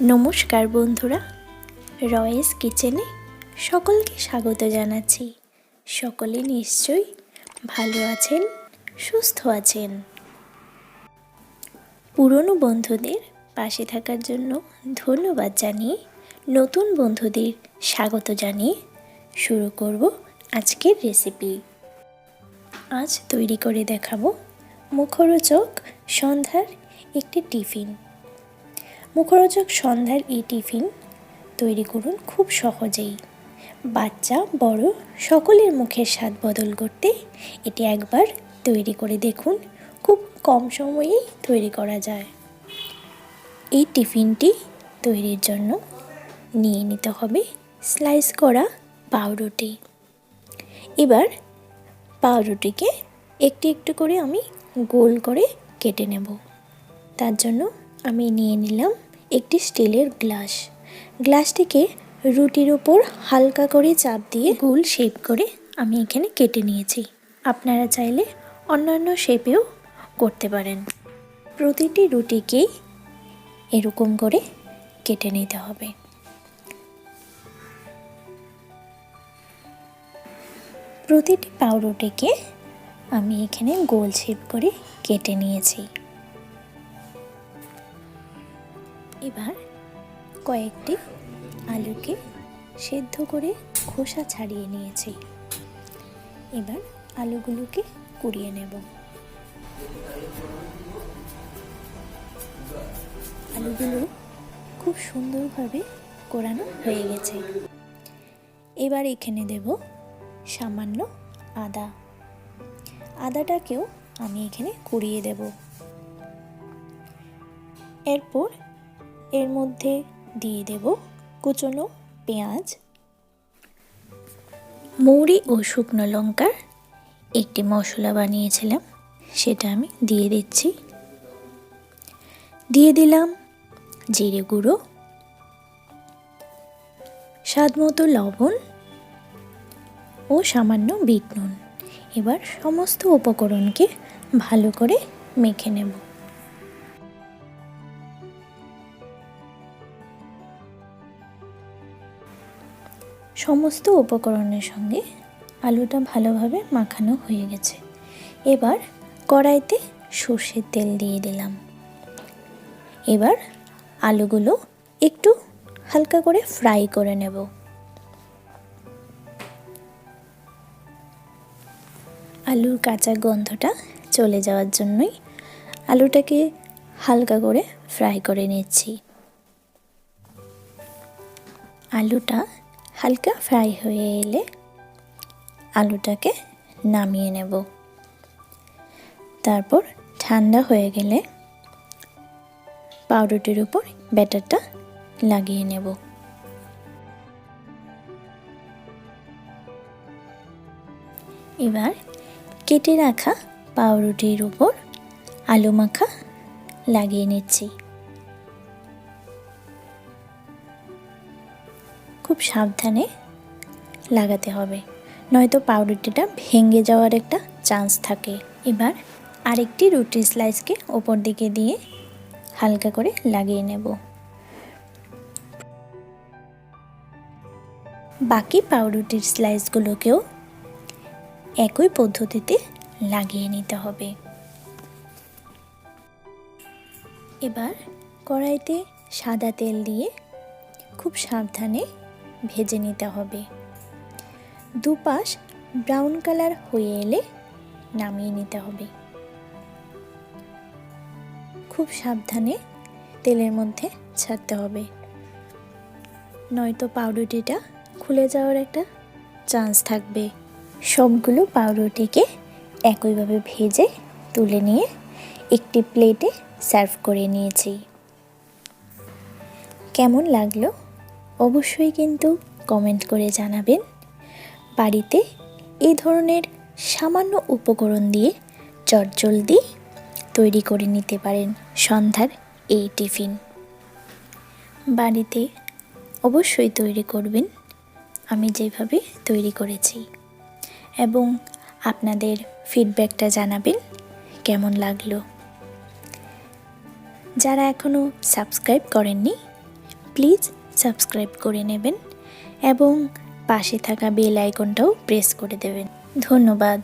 নমস্কার বন্ধুরা, রয়েস কিচেনে সকলকে স্বাগত জানাচ্ছি। সকলে নিশ্চয়ই ভালো আছেন, সুস্থ আছেন। পুরনো বন্ধুদের পাশে থাকার জন্য ধন্যবাদ জানিয়ে নতুন বন্ধুদের স্বাগত জানিয়ে শুরু করব আজকের রেসিপি। আজ তৈরি করে দেখাবো মুখরোচক সন্ধ্যার একটি টিফিন। মুখরোচক সন্ধ্যার এই টিফিন তৈরি করুন খুব সহজেই। বাচ্চা বড় সকলের মুখের স্বাদ বদল করতে এটি একবার তৈরি করে দেখুন, খুব কম সময়েই তৈরি করা যায়। এই টিফিনটি তৈরির জন্য নিয়ে নিতে হবে স্লাইস করা পাউরুটি। এবার পাউরুটিকে একটু একটু করে আমি গোল করে কেটে নেব। তার জন্য আমি নিয়ে নিলাম একটি স্টিলের গ্লাসটিকে রুটির উপর হালকা করে চাপ দিয়ে গোল শেপ করে আমি এখানে কেটে নিয়েছি। আপনারা চাইলে অন্যান্য শেপেও করতে পারেন। প্রতিটি রুটিকেই এরকম করে কেটে নিতে হবে। প্রতিটি পাউরুটিকে আমি এখানে গোল শেপ করে কেটে নিয়েছি। এবার কয়েকটি আলুকে সেদ্ধ করে খোসা ছাড়িয়ে নিয়েছি। এবার আলুগুলোকে কুড়িয়ে নেব। আলুগুলো খুব সুন্দরভাবে কোরানো হয়ে গেছে। এবার এখানে দেব সামান্য আদাটাকেও আমি এখানে কুড়িয়ে দেব। এরপর এর মধ্যে দিয়ে দেব কুচনো পেঁয়াজ, মৌরি ও শুকনো লঙ্কার একটি মশলা বানিয়েছিলাম, সেটা আমি দিয়ে দিচ্ছি। দিয়ে দিলাম জিরে গুঁড়ো, স্বাদমতো লবণ ও সামান্য বিট নুন। এবার সমস্ত উপকরণকে ভালো করে মেখে নেব। সমস্ত উপকরণের সঙ্গে আলুটা ভালোভাবে মাখানো হয়ে গেছে। এবার কড়াইতে সর্ষের তেল দিয়ে দিলাম। এবার আলুগুলো একটু হালকা করে ফ্রাই করে নেব। আলুর কাঁচা গন্ধটা চলে যাওয়ার জন্যই আলুটাকে হালকা করে ফ্রাই করে নিচ্ছি। আলুটা হালকা ফ্রাই হয়ে এলে আলুটাকে নামিয়ে নেব। তারপর ঠান্ডা হয়ে গেলে পাউরুটির উপর ব্যাটারটা লাগিয়ে নেব। এবার কেটে রাখা পাউরুটির উপর আলু মাখা লাগিয়ে নিচ্ছি। খুব সাবধানে লাগাতে হবে, নয়তো পাউরুটিটা ভেঙে যাওয়ার একটা চান্স থাকে। এবার আরেকটি রুটির স্লাইসকে ওপর দিকে দিয়ে হালকা করে লাগিয়ে নেব। বাকি পাউরুটির স্লাইসগুলোকেও একই পদ্ধতিতে লাগিয়ে নিতে হবে। এবার কড়াইতে সাদা তেল দিয়ে খুব সাবধানে ভেজে নিতে হবে। দুপাশ ব্রাউন কালার হয়ে এলে নামিয়ে নিতে হবে। খুব সাবধানে তেলের মধ্যে ছাড়তে হবে, নয়তো পাউরুটিটা খুলে যাওয়ার একটা চান্স থাকবে। সবগুলো পাউরুটিকে একইভাবে ভেজে তুলে নিয়ে একটি প্লেটে সার্ভ করে নিয়েছি। কেমন লাগলো অবশ্যই কিন্তু কমেন্ট করে জানাবেন। বাড়িতে এই ধরনের সামান্য উপকরণ দিয়ে চটজলদি তৈরি করে নিতে পারেন সন্ধ্যার এই টিফিন। বাড়িতে অবশ্যই তৈরি করবেন আমি যেভাবে তৈরি করেছি, এবং আপনাদের ফিডব্যাকটা জানাবেন কেমন লাগলো। যারা এখনও সাবস্ক্রাইব করেননি প্লিজ সাবস্ক্রাইব করে নেবেন এবং পাশে থাকা বেল আইকনটাও প্রেস করে দেবেন। ধন্যবাদ।